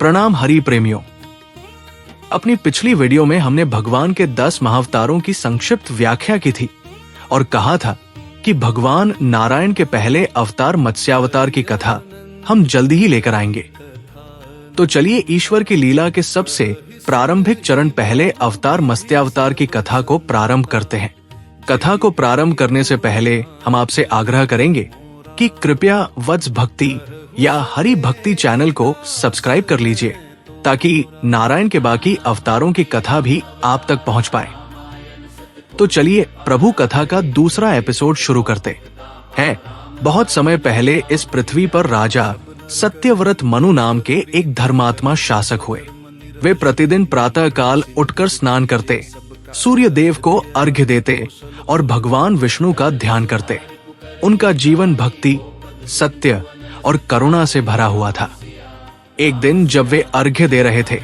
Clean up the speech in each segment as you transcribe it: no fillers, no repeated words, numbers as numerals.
प्रणाम हरि प्रेमियों। अपनी पिछली वीडियो में हमने भगवान के 10 महाअवतारों की संक्षिप्त व्याख्या की थी और कहा था कि भगवान नारायण के पहले अवतार मत्स्यावतार की कथा हम जल्दी ही लेकर आएंगे। तो चलिए ईश्वर की लीला के सबसे प्रारंभिक चरण पहले अवतार मत्स्यावतार की कथा को प्रारंभ करते हैं। कथा को प्रारंभ करने से पहले हम आपसे आग्रह करेंगे कि कृपया वत्स भक्ति या हरि भक्ति चैनल को सब्सक्राइब कर लीजिए ताकि नारायण के बाकी अवतारों की कथा भी आप तक पहुंच पाए। तो चलिए प्रभु कथा का दूसरा एपिसोड शुरू करते हैं। बहुत समय पहले इस पृथ्वी पर राजा सत्यव्रत मनु नाम के एक धर्मात्मा शासक हुए। वे प्रतिदिन प्रातः काल उठकर स्नान करते, सूर्य देव को अर्घ्य देते और भगवान विष्णु का ध्यान करते। उनका जीवन भक्ति, सत्य और करुणा से भरा हुआ था। एक दिन जब वे अर्घ्य दे रहे थे,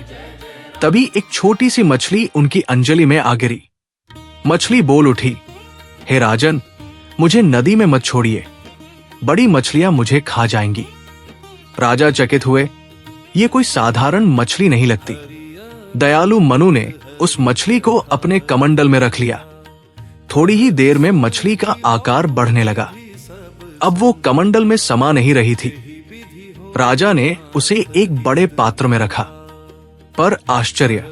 तभी एक छोटी सी मछली उनकी अंजलि में आ गिरी। मछली बोल उठी, हे राजन, मुझे नदी में मत छोड़िए, बड़ी मछलियां मुझे खा जाएंगी। राजा चकित हुए, ये कोई साधारण मछली नहीं लगती। दयालु मनु ने उस मछली को अपने कमंडल में रख लिया। थोड़ी ही देर में मछली का आकार बढ़ने लगा। अब वो कमंडल में समा नहीं रही थी। राजा ने उसे एक बड़े पात्र में रखा, पर आश्चर्य,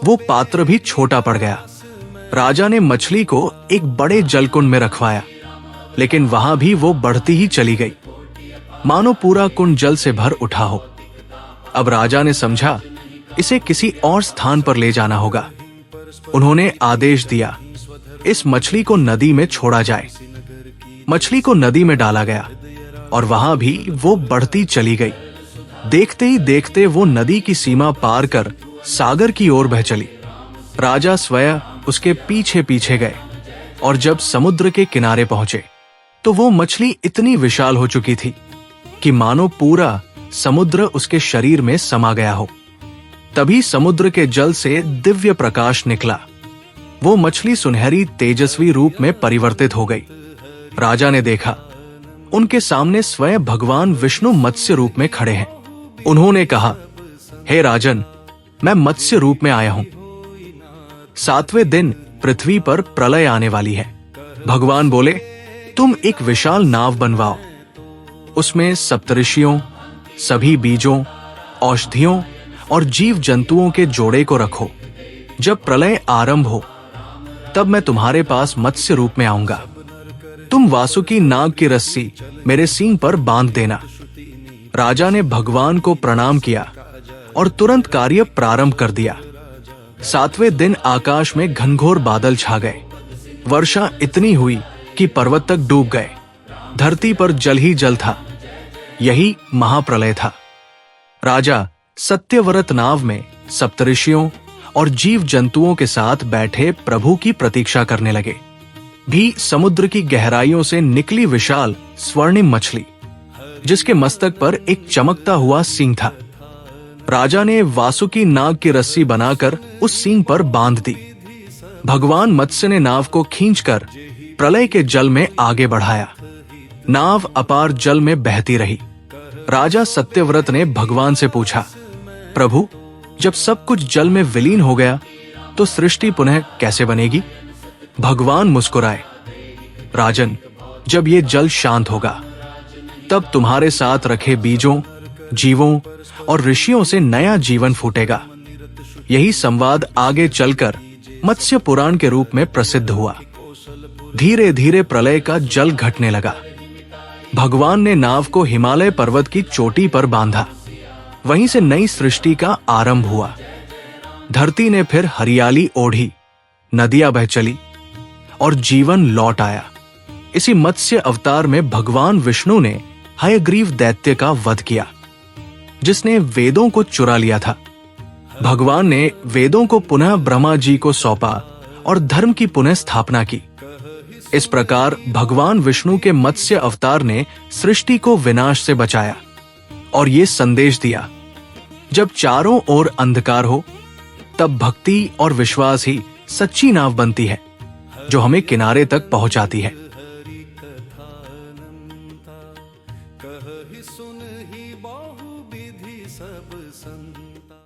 वो पात्र भी छोटा पड़ गया। राजा ने मछली को एक बड़े जलकुंड में रखवाया, लेकिन वहां भी वो बढ़ती ही चली गई, मानो पूरा कुंड जल से भर उठा हो। अब राजा ने समझा इसे किसी और स्थान पर ले जाना होगा। उन्होंने आदेश दिया, इस मछली को नदी में छोड़ा जाए। मछली को नदी में डाला गया और वहां भी वो बढ़ती चली गई। देखते ही देखते वो नदी की सीमा पार कर सागर की ओर बह चली। राजा स्वयं उसके पीछे पीछे गए और जब समुद्र के किनारे पहुंचे तो वो मछली इतनी विशाल हो चुकी थी कि मानो पूरा समुद्र उसके शरीर में समा गया हो। तभी समुद्र के जल से दिव्य प्रकाश निकला। वो मछली सुनहरी तेजस्वी रूप में परिवर्तित हो गई। राजा ने देखा, उनके सामने स्वयं भगवान विष्णु मत्स्य रूप में खड़े हैं। उन्होंने कहा, हे राजन, मैं मत्स्य रूप में आया हूं। 7वें दिन पृथ्वी पर प्रलय आने वाली है। भगवान बोले, तुम एक विशाल नाव बनवाओ, उसमें सप्तऋषियों, सभी बीजों, औषधियों और जीव जंतुओं के जोड़े को रखो। जब प्रलय आरंभ हो तब मैं तुम्हारे पास मत्स्य रूप में आऊंगा। तुम वासुकी नाग की रस्सी मेरे सींग पर बांध देना। राजा ने भगवान को प्रणाम किया और तुरंत कार्य प्रारंभ कर दिया। 7वें दिन आकाश में घनघोर बादल छा गए। वर्षा इतनी हुई कि पर्वत तक डूब गए। धरती पर जल ही जल था। यही महाप्रलय था। राजा सत्यव्रत नाव में सप्तऋषियों और जीव जंतुओं के साथ बैठे प्रभु की प्रतीक्षा करने लगे। भी समुद्र की गहराइयों से निकली विशाल स्वर्णिम मछली, जिसके मस्तक पर एक चमकता हुआ सींग था। राजा ने वासुकी नाग की रस्सी बनाकर उस सींग पर बांध दी। भगवान मत्स्य ने नाव को खींचकर प्रलय के जल में आगे बढ़ाया। नाव अपार जल में बहती रही। राजा सत्यव्रत ने भगवान से पूछा, प्रभु, जब सब कुछ जल में विलीन हो गया तो सृष्टि पुनः कैसे बनेगी? भगवान मुस्कुराए, राजन, जब ये जल शांत होगा तब तुम्हारे साथ रखे बीजों, जीवों और ऋषियों से नया जीवन फूटेगा। यही संवाद आगे चलकर मत्स्य पुराण के रूप में प्रसिद्ध हुआ। धीरे धीरे प्रलय का जल घटने लगा। भगवान ने नाव को हिमालय पर्वत की चोटी पर बांधा। वहीं से नई सृष्टि का आरंभ हुआ। धरती ने फिर हरियाली ओढ़ी, नदियां बह चली और जीवन लौट आया। इसी मत्स्य अवतार में भगवान विष्णु ने हयग्रीव दैत्य का वध किया, जिसने वेदों को चुरा लिया था। भगवान ने वेदों को पुनः ब्रह्मा जी को सौंपा और धर्म की पुनः स्थापना की। इस प्रकार भगवान विष्णु के मत्स्य अवतार ने सृष्टि को विनाश से बचाया और ये संदेश दिया, जब चारों ओर अंधकार हो तब भक्ति और विश्वास ही सच्ची नाव बनती है, जो हमें किनारे तक पहुंचाती है। कहि सुन ही बहु विधि सब संत अनंता।